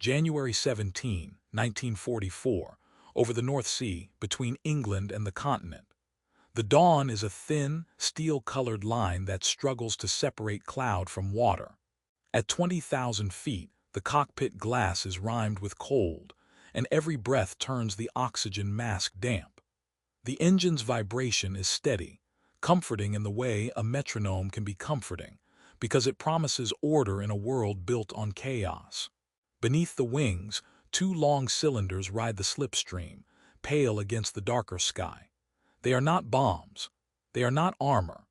January 17, 1944, over the North Sea, between England and the continent. The dawn is a thin, steel-colored line that struggles to separate cloud from water. At 20,000 feet, the cockpit glass is rimed with cold, and every breath turns the oxygen mask damp. The engine's vibration is steady, comforting in the way a metronome can be comforting, because it promises order in a world built on chaos. Beneath the wings, two long cylinders ride the slipstream, pale against the darker sky. They are not bombs. They are not armor.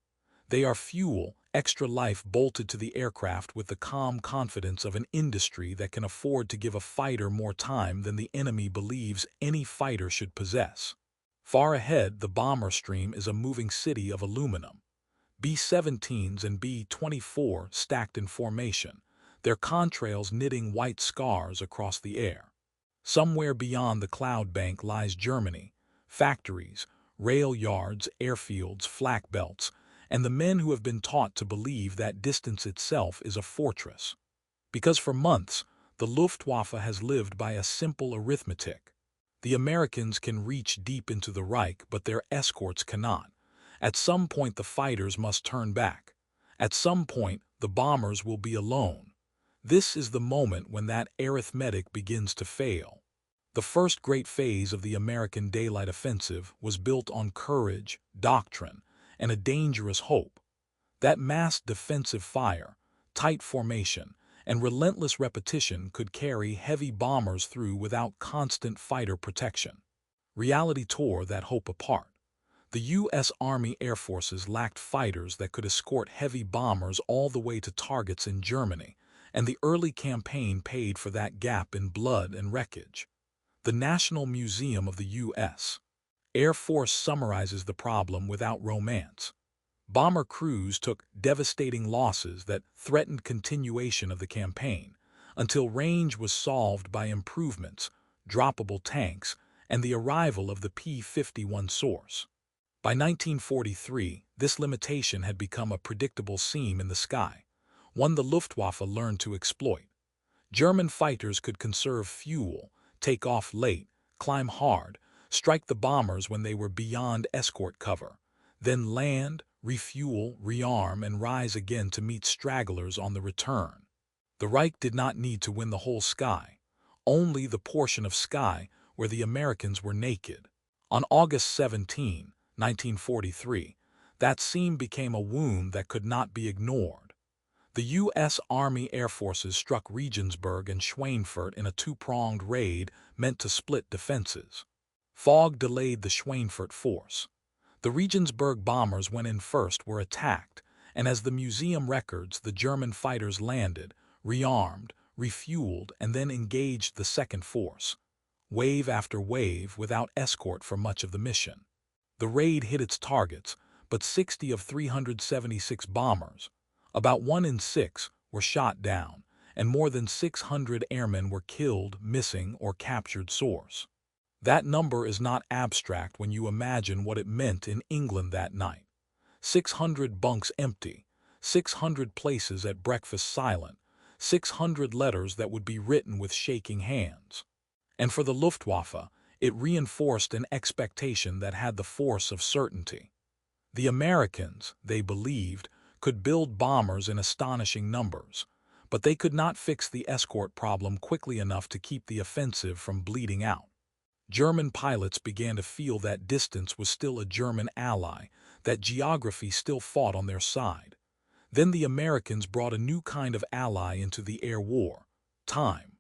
They are fuel, extra life bolted to the aircraft with the calm confidence of an industry that can afford to give a fighter more time than the enemy believes any fighter should possess. Far ahead, the bomber stream is a moving city of aluminum. B-17s and B-24 stacked in formation, their contrails knitting white scars across the air. Somewhere beyond the cloud bank lies Germany, factories, rail yards, airfields, flak belts, and the men who have been taught to believe that distance itself is a fortress. Because for months, the Luftwaffe has lived by a simple arithmetic. The Americans can reach deep into the Reich, but their escorts cannot. At some point, the fighters must turn back. At some point, the bombers will be alone. This is the moment when that arithmetic begins to fail. The first great phase of the American daylight offensive was built on courage, doctrine, and a dangerous hope. That massed defensive fire, tight formation, and relentless repetition could carry heavy bombers through without constant fighter protection. Reality tore that hope apart. The U.S. Army Air Forces lacked fighters that could escort heavy bombers all the way to targets in Germany, and the early campaign paid for that gap in blood and wreckage. The National Museum of the U.S. Air Force summarizes the problem without romance. Bomber crews took devastating losses that threatened continuation of the campaign, until range was solved by improvements, droppable tanks, and the arrival of the P-51 source. By 1943, this limitation had become a predictable seam in the sky, one the Luftwaffe learned to exploit. German fighters could conserve fuel, take off late, climb hard, strike the bombers when they were beyond escort cover, then land, refuel, rearm, and rise again to meet stragglers on the return. The Reich did not need to win the whole sky, only the portion of sky where the Americans were naked. On August 17, 1943, that seam became a wound that could not be ignored. The U.S. Army Air Forces struck Regensburg and Schweinfurt in a two-pronged raid meant to split defenses. Fog delayed the Schweinfurt force. The Regensburg bombers, when in first, were attacked, and as the museum records, the German fighters landed, rearmed, refueled, and then engaged the second force, wave after wave, without escort for much of the mission. The raid hit its targets, but 60 of 376 bombers, about 1 in 6, were shot down, and more than 600 airmen were killed, missing, or captured. Source. That number is not abstract when you imagine what it meant in England that night. 600 bunks empty, 600 places at breakfast silent, 600 letters that would be written with shaking hands. And for the Luftwaffe, it reinforced an expectation that had the force of certainty. The Americans, they believed, could build bombers in astonishing numbers, but they could not fix the escort problem quickly enough to keep the offensive from bleeding out. German pilots began to feel that distance was still a German ally, that geography still fought on their side. Then the Americans brought a new kind of ally into the air war: time.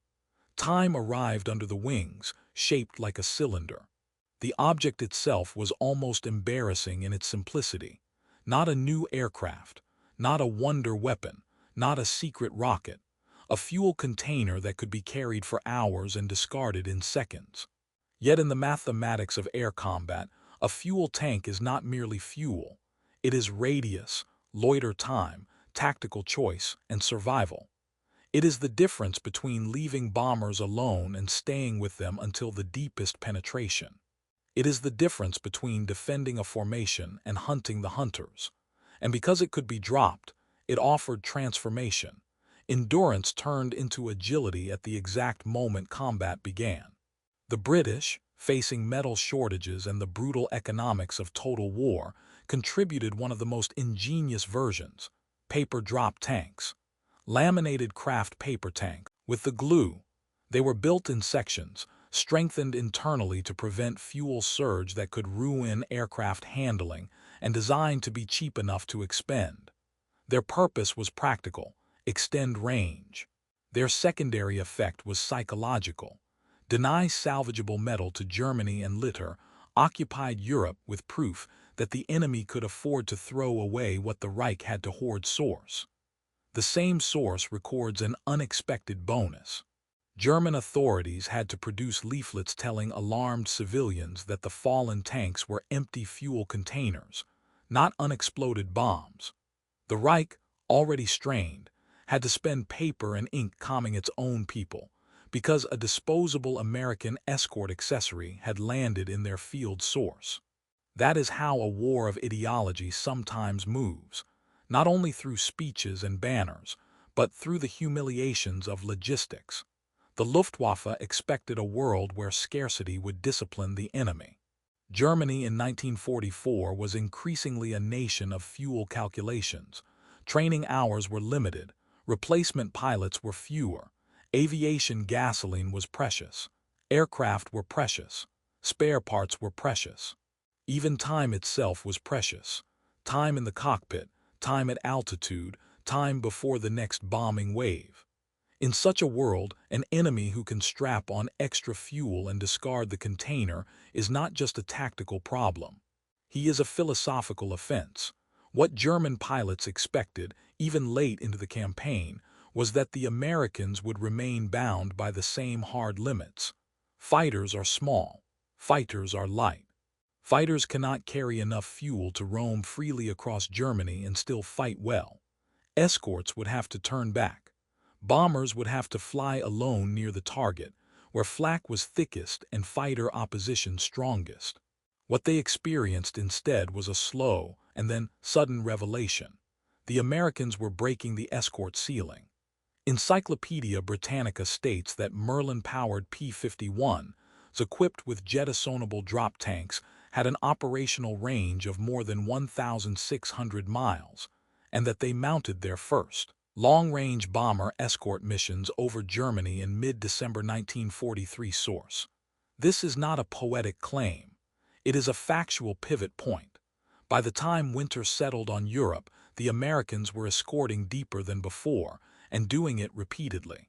Time arrived under the wings, shaped like a cylinder. The object itself was almost embarrassing in its simplicity. Not a new aircraft, not a wonder weapon, not a secret rocket. A fuel container that could be carried for hours and discarded in seconds. Yet in the mathematics of air combat, a fuel tank is not merely fuel. It is radius, loiter time, tactical choice, and survival. It is the difference between leaving bombers alone and staying with them until the deepest penetration. It is the difference between defending a formation and hunting the hunters. And because it could be dropped, it offered transformation. Endurance turned into agility at the exact moment combat began. The British, facing metal shortages and the brutal economics of total war, contributed one of the most ingenious versions: paper drop tanks. Laminated craft paper tanks. With the glue, they were built in sections, strengthened internally to prevent fuel surge that could ruin aircraft handling, and designed to be cheap enough to expend. Their purpose was practical: extend range. Their secondary effect was psychological: deny salvageable metal to Germany and litter occupied Europe with proof that the enemy could afford to throw away what the Reich had to hoard. Source. The same source records an unexpected bonus. German authorities had to produce leaflets telling alarmed civilians that the fallen tanks were empty fuel containers, not unexploded bombs. The Reich, already strained, had to spend paper and ink calming its own people, because a disposable American Escort accessory had landed in their field source. That is how a war of ideology sometimes moves, not only through speeches and banners, but through the humiliations of logistics. The Luftwaffe expected a world where scarcity would discipline the enemy. Germany in 1944 was increasingly a nation of fuel calculations. Training hours were limited, replacement pilots were fewer, aviation gasoline was precious, aircraft were precious, spare parts were precious. Even time itself was precious: time in the cockpit, time at altitude, time before the next bombing wave. In such a world, an enemy who can strap on extra fuel and discard the container is not just a tactical problem. He is a philosophical offense. What German pilots expected, even late into the campaign, was that the Americans would remain bound by the same hard limits. Fighters are small. Fighters are light. Fighters cannot carry enough fuel to roam freely across Germany and still fight well. Escorts would have to turn back. Bombers would have to fly alone near the target, where flak was thickest and fighter opposition strongest. What they experienced instead was a slow and then sudden revelation. The Americans were breaking the Escort ceiling. Encyclopedia Britannica states that Merlin-powered P-51s, equipped with jettisonable drop tanks, had an operational range of more than 1,600 miles, and that they mounted their first long-range bomber escort missions over Germany in mid-December 1943. Source. This is not a poetic claim. It is a factual pivot point. By the time winter settled on Europe, the Americans were escorting deeper than before, and doing it repeatedly.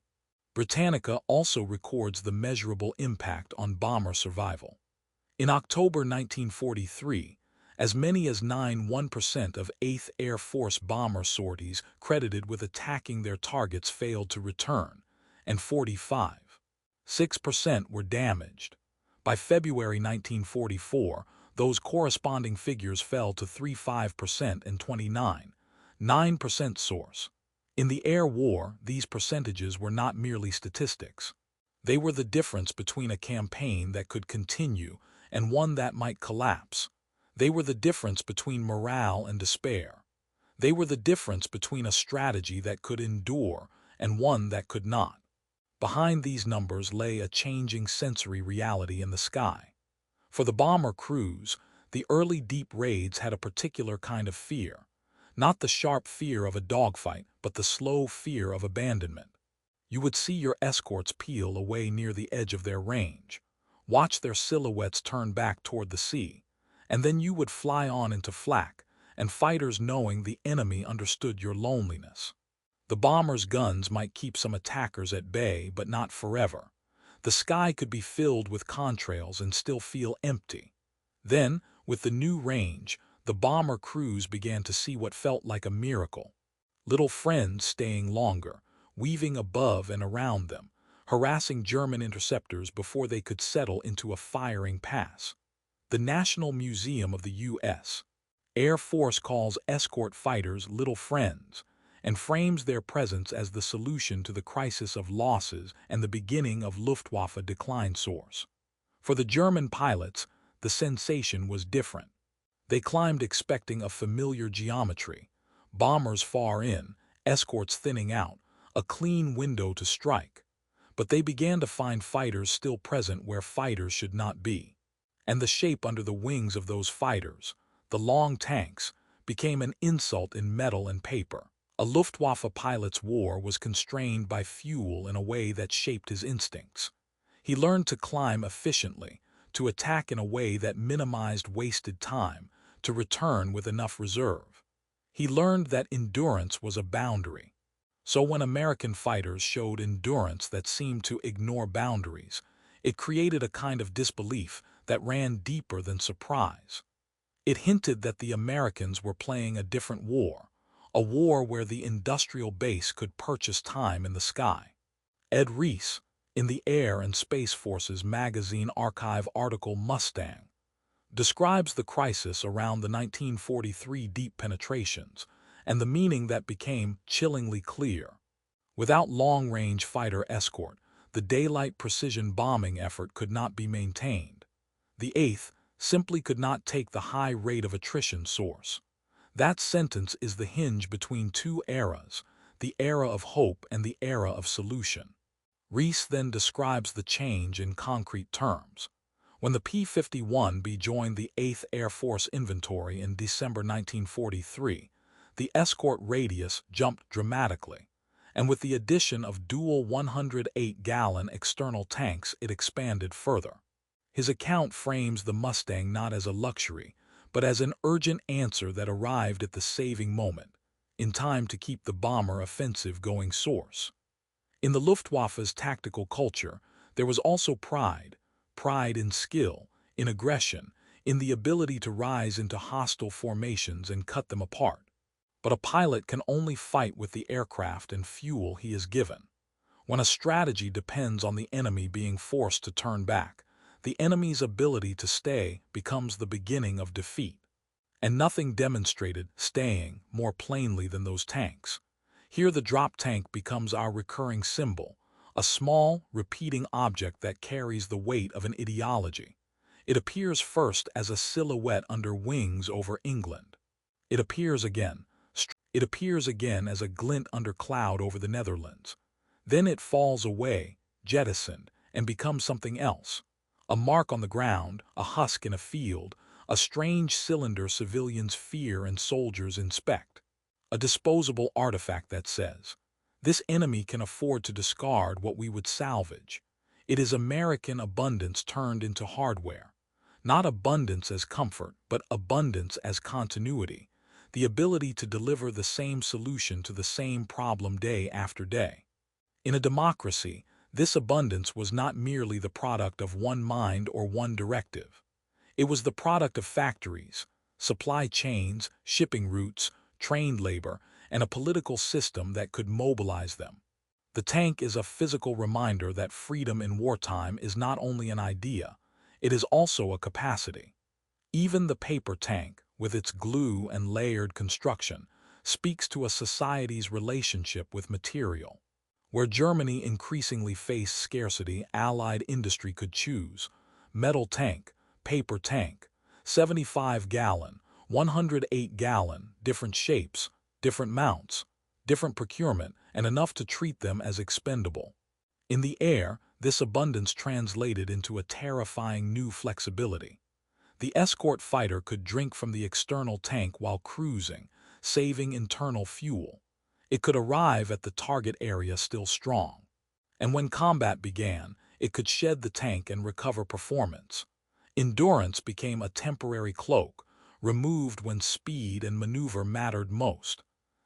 Britannica also records the measurable impact on bomber survival. In October 1943, as many as 91% of 8th Air Force bomber sorties credited with attacking their targets failed to return, and 45.6% were damaged. By February 1944, those corresponding figures fell to 35% and 29.9%. Source. In the air war, these percentages were not merely statistics. They were the difference between a campaign that could continue and one that might collapse. They were the difference between morale and despair. They were the difference between a strategy that could endure and one that could not. Behind these numbers lay a changing sensory reality in the sky. For the bomber crews, the early deep raids had a particular kind of fear. Not the sharp fear of a dogfight, but the slow fear of abandonment. You would see your escorts peel away near the edge of their range, watch their silhouettes turn back toward the sea, and then you would fly on into flak, and fighters knowing the enemy understood your loneliness. The bombers' guns might keep some attackers at bay, but not forever. The sky could be filled with contrails and still feel empty. Then, with the new range, the bomber crews began to see what felt like a miracle. Little friends staying longer, weaving above and around them, harassing German interceptors before they could settle into a firing pass. The National Museum of the U.S. Air Force calls escort fighters little friends, and frames their presence as the solution to the crisis of losses and the beginning of Luftwaffe decline. Source. For the German pilots, the sensation was different. They climbed expecting a familiar geometry: bombers far in, escorts thinning out, a clean window to strike. But they began to find fighters still present where fighters should not be. And the shape under the wings of those fighters, the long tanks, became an insult in metal and paper. A Luftwaffe pilot's war was constrained by fuel in a way that shaped his instincts. He learned to climb efficiently, to attack in a way that minimized wasted time, to return with enough reserve. He learned that endurance was a boundary. So when American fighters showed endurance that seemed to ignore boundaries, it created a kind of disbelief that ran deeper than surprise. It hinted that the Americans were playing a different war, a war where the industrial base could purchase time in the sky. Ed Reese, in the Air and Space Forces magazine archive article Mustang, describes the crisis around the 1943 deep penetrations and the meaning that became chillingly clear. Without long-range fighter escort, the daylight precision bombing effort could not be maintained. The 8th simply could not take the high rate of attrition source. That sentence is the hinge between two eras, the era of hope and the era of solution. Reese then describes the change in concrete terms. When the P-51B joined the 8th Air Force inventory in December 1943, the escort radius jumped dramatically, and with the addition of dual 108-gallon external tanks it expanded further. His account frames the Mustang not as a luxury, but as an urgent answer that arrived at the saving moment, in time to keep the bomber offensive going source. In the Luftwaffe's tactical culture, there was also pride in skill, in aggression, in the ability to rise into hostile formations and cut them apart. But a pilot can only fight with the aircraft and fuel he is given. When a strategy depends on the enemy being forced to turn back, the enemy's ability to stay becomes the beginning of defeat. And nothing demonstrated staying more plainly than those tanks. Here the drop tank becomes our recurring symbol, a small, repeating object that carries the weight of an ideology. It appears first as a silhouette under wings over England. It appears again as a glint under cloud over the Netherlands. Then it falls away, jettisoned, and becomes something else. A mark on the ground, a husk in a field, a strange cylinder civilians fear and soldiers inspect. A disposable artifact that says, "This enemy can afford to discard what we would salvage." It is American abundance turned into hardware. Not abundance as comfort, but abundance as continuity. The ability to deliver the same solution to the same problem day after day. In a democracy, this abundance was not merely the product of one mind or one directive. It was the product of factories, supply chains, shipping routes, trained labor, and a political system that could mobilize them. The tank is a physical reminder that freedom in wartime is not only an idea, it is also a capacity. Even the paper tank, with its glue and layered construction, speaks to a society's relationship with material. Where Germany increasingly faced scarcity, Allied industry could choose metal tank, paper tank, 75-gallon, 108-gallon, different shapes, different mounts, different procurement, and enough to treat them as expendable. In the air, this abundance translated into a terrifying new flexibility. The escort fighter could drink from the external tank while cruising, saving internal fuel. It could arrive at the target area still strong. And when combat began, it could shed the tank and recover performance. Endurance became a temporary cloak, removed when speed and maneuver mattered most.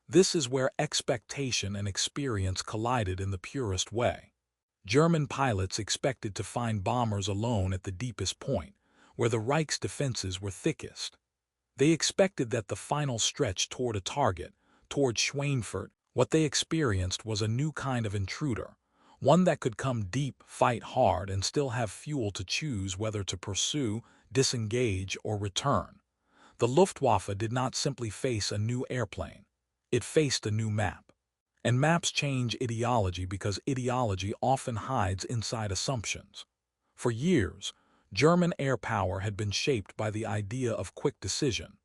This is where expectation and experience collided in the purest way. German pilots expected to find bombers alone at the deepest point, where the Reich's defenses were thickest. They expected that the final stretch toward a target, toward Schweinfurt, what they experienced was a new kind of intruder, one that could come deep, fight hard, and still have fuel to choose whether to pursue, disengage, or return. The Luftwaffe did not simply face a new airplane. It faced a new map. And maps change ideology because ideology often hides inside assumptions. For years, German air power had been shaped by the idea of quick decision,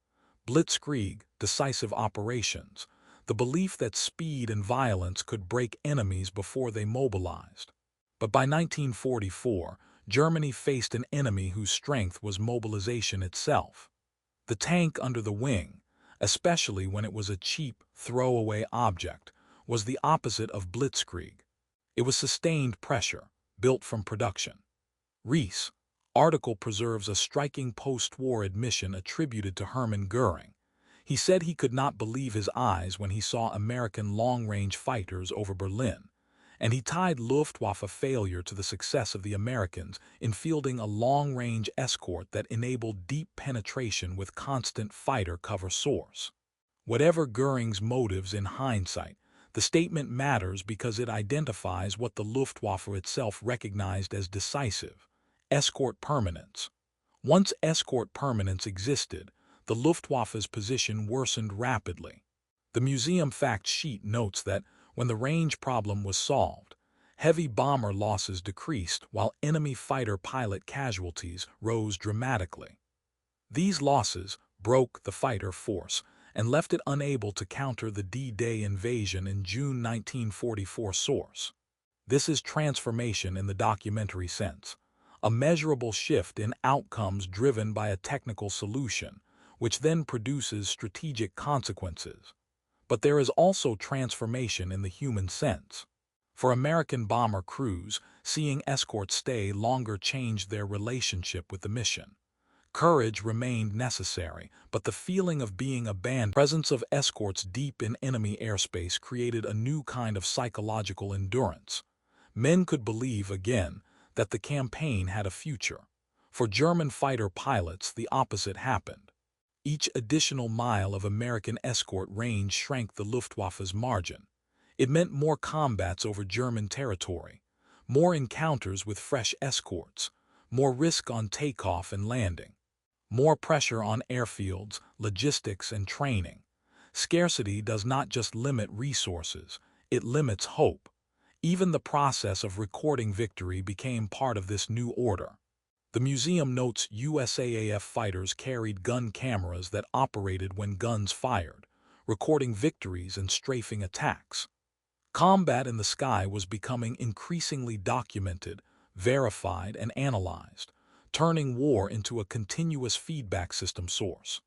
blitzkrieg, decisive operations, the belief that speed and violence could break enemies before they mobilized. But by 1944, Germany faced an enemy whose strength was mobilization itself. The tank under the wing, especially when it was a cheap, throwaway object, was the opposite of blitzkrieg. It was sustained pressure, built from production. Rees' article preserves a striking post-war admission attributed to Hermann Göring. He said he could not believe his eyes when he saw American long-range fighters over Berlin, and he tied Luftwaffe failure to the success of the Americans in fielding a long-range escort that enabled deep penetration with constant fighter cover source. Whatever Göring's motives in hindsight, the statement matters because it identifies what the Luftwaffe itself recognized as decisive: escort permanence. Once escort permanence existed, the Luftwaffe's position worsened rapidly. The museum fact sheet notes that when the range problem was solved, heavy bomber losses decreased while enemy fighter pilot casualties rose dramatically. These losses broke the fighter force and left it unable to counter the D-Day invasion in June 1944 source. This is transformation in the documentary sense, a measurable shift in outcomes driven by a technical solution, which then produces strategic consequences. But there is also transformation in the human sense. For American bomber crews, seeing escorts stay longer changed their relationship with the mission. Courage remained necessary, but the feeling of being abandoned, presence of escorts deep in enemy airspace created a new kind of psychological endurance. Men could believe again that the campaign had a future. For German fighter pilots, the opposite happened. Each additional mile of American escort range shrank the Luftwaffe's margin. It meant more combats over German territory, more encounters with fresh escorts, more risk on takeoff and landing, more pressure on airfields, logistics, and training. Scarcity does not just limit resources, it limits hope. Even the process of recording victory became part of this new order. The museum notes USAAF fighters carried gun cameras that operated when guns fired, recording victories and strafing attacks. Combat in the sky was becoming increasingly documented, verified, and analyzed, turning war into a continuous feedback system source.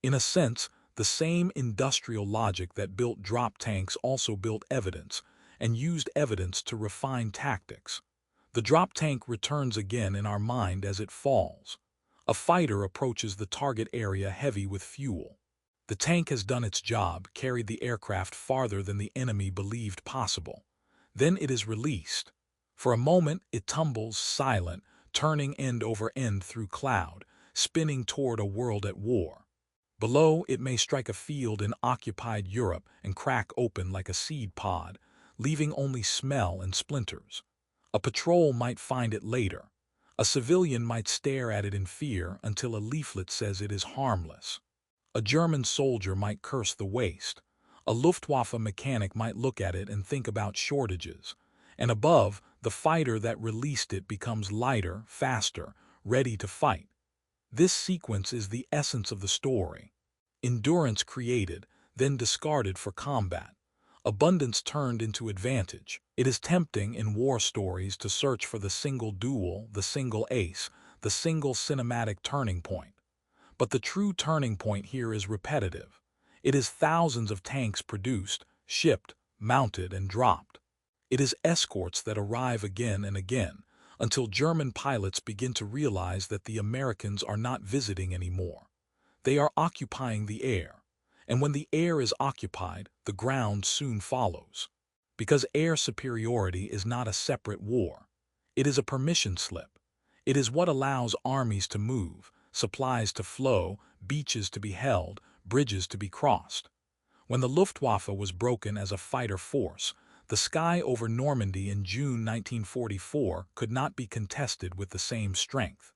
In a sense, the same industrial logic that built drop tanks also built evidence, and used evidence to refine tactics. The drop tank returns again in our mind as it falls. A fighter approaches the target area heavy with fuel. The tank has done its job, carried the aircraft farther than the enemy believed possible. Then it is released. For a moment, it tumbles silent, turning end over end through cloud, spinning toward a world at war. Below, it may strike a field in occupied Europe and crack open like a seed pod, leaving only smell and splinters. A patrol might find it later. A civilian might stare at it in fear until a leaflet says it is harmless. A German soldier might curse the waste. A Luftwaffe mechanic might look at it and think about shortages. And above, the fighter that released it becomes lighter, faster, ready to fight. This sequence is the essence of the story. Endurance created, then discarded for combat. Abundance turned into advantage. It is tempting in war stories to search for the single duel, the single ace, the single cinematic turning point. But the true turning point here is repetitive. It is thousands of tanks produced, shipped, mounted, and dropped. It is escorts that arrive again and again, until German pilots begin to realize that the Americans are not visiting anymore. They are occupying the air. And when the air is occupied, the ground soon follows. Because air superiority is not a separate war. It is a permission slip. It is what allows armies to move, supplies to flow, beaches to be held, bridges to be crossed. When the Luftwaffe was broken as a fighter force, the sky over Normandy in June 1944 could not be contested with the same strength.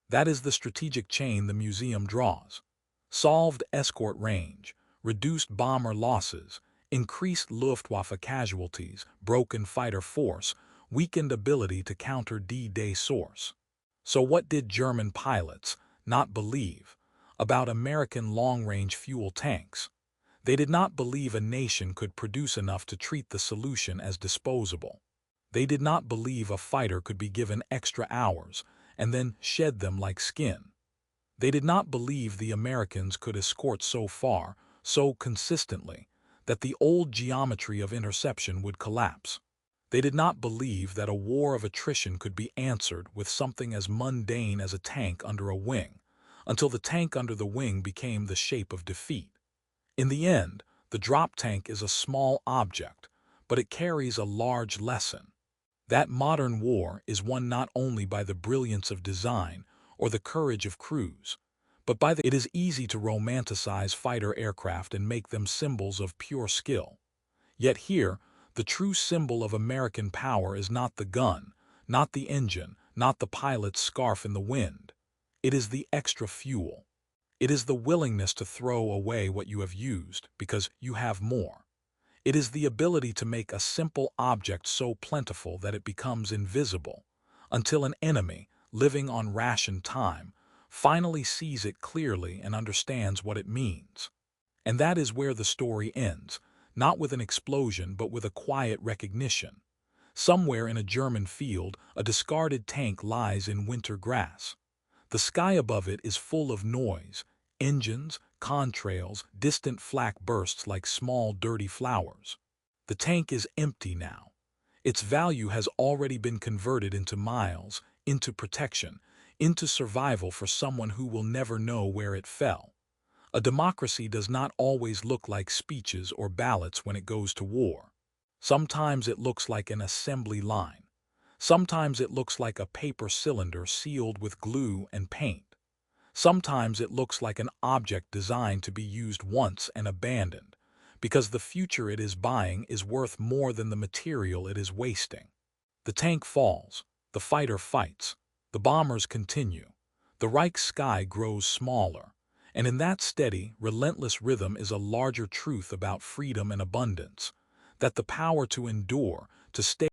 That is the strategic chain the museum draws. Solved escort range, reduced bomber losses, increased Luftwaffe casualties, broken fighter force, weakened ability to counter D-Day source. So what did German pilots not believe about American long-range fuel tanks? They did not believe a nation could produce enough to treat the solution as disposable. They did not believe a fighter could be given extra hours and then shed them like skin. They did not believe the Americans could escort so far, so consistently, that the old geometry of interception would collapse. They did not believe that a war of attrition could be answered with something as mundane as a tank under a wing, until the tank under the wing became the shape of defeat. In the end, the drop tank is a small object, but it carries a large lesson. That modern war is won not only by the brilliance of design or the courage of crews, but by it is easy to romanticize fighter aircraft and make them symbols of pure skill. Yet here, the true symbol of American power is not the gun, not the engine, not the pilot's scarf in the wind. It is the extra fuel. It is the willingness to throw away what you have used because you have more. It is the ability to make a simple object so plentiful that it becomes invisible, until an enemy, living on ration time, finally sees it clearly and understands what it means. And that is where the story ends, not with an explosion but with a quiet recognition. Somewhere in a German field, a discarded tank lies in winter grass. The sky above it is full of noise, engines, contrails, distant flak bursts like small dirty flowers. The tank is empty now. Its value has already been converted into miles, into protection, into survival for someone who will never know where it fell. A democracy does not always look like speeches or ballots when it goes to war. Sometimes it looks like an assembly line. Sometimes it looks like a paper cylinder sealed with glue and paint. Sometimes it looks like an object designed to be used once and abandoned, because the future it is buying is worth more than the material it is wasting. The tank falls, the fighter fights, the bombers continue, the Reich sky grows smaller, and in that steady, relentless rhythm is a larger truth about freedom and abundance, that the power to endure, to stay